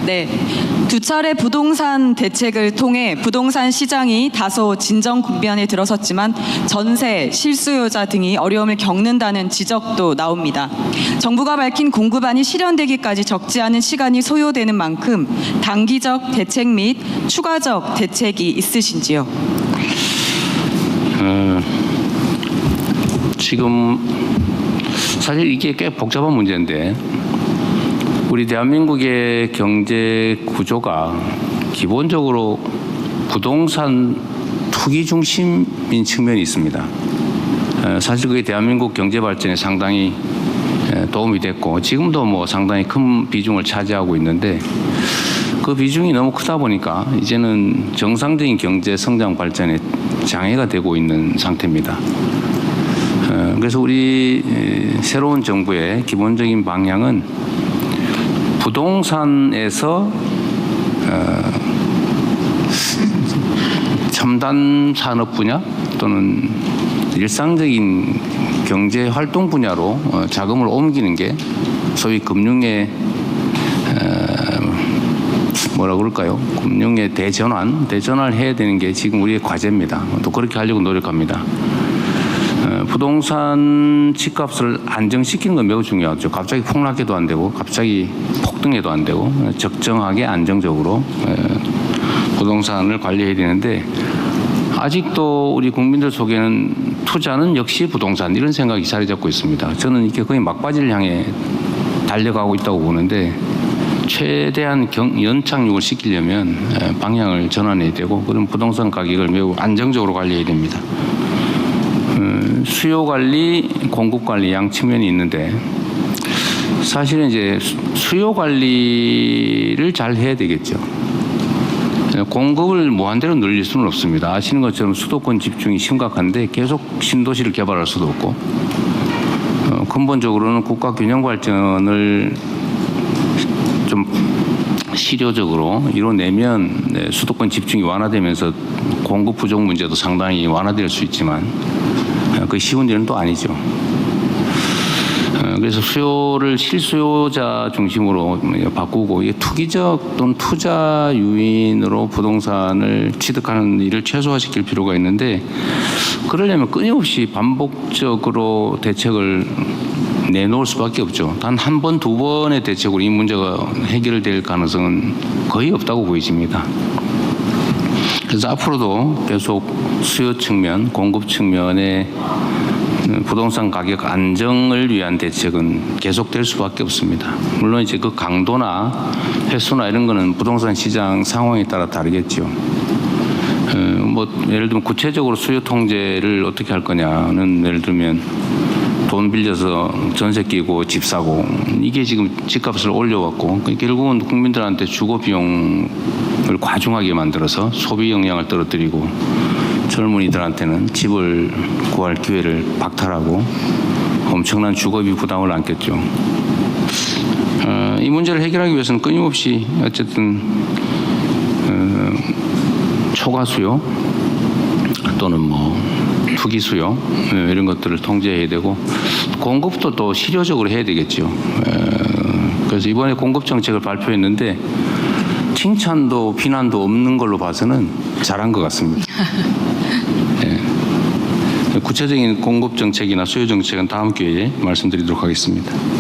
네, 두 차례 부동산 대책을 통해 부동산 시장이 다소 진정 국면에 들어섰지만 전세, 실수요자 등이 어려움을 겪는다는 지적도 나옵니다. 정부가 밝힌 공급안이 실현되기까지 적지 않은 시간이 소요되는 만큼 단기적 대책 및 추가적 대책이 있으신지요? 지금 사실 이게 꽤 복잡한 문제인데 우리 대한민국의 경제 구조가 기본적으로 부동산 투기 중심인 측면이 있습니다. 사실 그게 대한민국 경제 발전에 상당히 도움이 됐고 지금도 뭐 상당히 큰 비중을 차지하고 있는데 그 비중이 너무 크다 보니까 이제는 정상적인 경제 성장 발전에 장애가 되고 있는 상태입니다. 그래서 우리 새로운 정부의 기본적인 방향은 부동산에서 첨단 산업 분야 또는 일상적인 경제 활동 분야로 자금을 옮기는 게 소위 금융의 뭐라 그럴까요? 금융의 대전환을 해야 되는 게 지금 우리의 과제입니다. 또 그렇게 하려고 노력합니다. 부동산 집값을 안정시키는 건 매우 중요하죠. 갑자기 폭락해도 안 되고 갑자기 폭등해도 안 되고 적정하게 안정적으로 부동산을 관리해야 되는데 아직도 우리 국민들 속에는 투자는 역시 부동산 이런 생각이 자리 잡고 있습니다. 저는 이게 거의 막바지를 향해 달려가고 있다고 보는데 최대한 연착륙을 시키려면 방향을 전환해야 되고 그런 부동산 가격을 매우 안정적으로 관리해야 됩니다. 수요 관리, 공급 관리 양 측면이 있는데 사실은 이제 수요 관리를 잘 해야 되겠죠. 공급을 무한대로 늘릴 수는 없습니다. 아시는 것처럼 수도권 집중이 심각한데 계속 신도시를 개발할 수도 없고 근본적으로는 국가 균형 발전을 좀 실효적으로 이뤄내면 수도권 집중이 완화되면서 공급 부족 문제도 상당히 완화될 수 있지만 그 쉬운 일은 또 아니죠. 그래서 수요를 실수요자 중심으로 바꾸고 이게 투기적 또는 투자 유인으로 부동산을 취득하는 일을 최소화시킬 필요가 있는데 그러려면 끊임없이 반복적으로 대책을 내놓을 수밖에 없죠. 단 한 번, 두 번의 대책으로 이 문제가 해결될 가능성은 거의 없다고 보여집니다. 그래서 앞으로도 계속 수요 측면, 공급 측면에 부동산 가격 안정을 위한 대책은 계속될 수밖에 없습니다. 물론 이제 그 강도나 횟수나 이런 거는 부동산 시장 상황에 따라 다르겠죠. 뭐 예를 들면 구체적으로 수요 통제를 어떻게 할 거냐는 예를 들면 돈 빌려서 전세 끼고 집 사고 이게 지금 집값을 올려왔고 결국은 국민들한테 주거 비용을 과중하게 만들어서 소비 역량을 떨어뜨리고 젊은이들한테는 집을 구할 기회를 박탈하고 엄청난 주거비 부담을 안겠죠. 이 문제를 해결하기 위해서는 끊임없이 어쨌든 초과 수요 또는 뭐 투기 수요 이런 것들을 통제해야 되고 공급도 또 실효적으로 해야 되겠죠. 그래서 이번에 공급 정책을 발표했는데 칭찬도 비난도 없는 걸로 봐서는 잘한 것 같습니다. 구체적인 공급 정책이나 수요 정책은 다음 기회에 말씀드리도록 하겠습니다.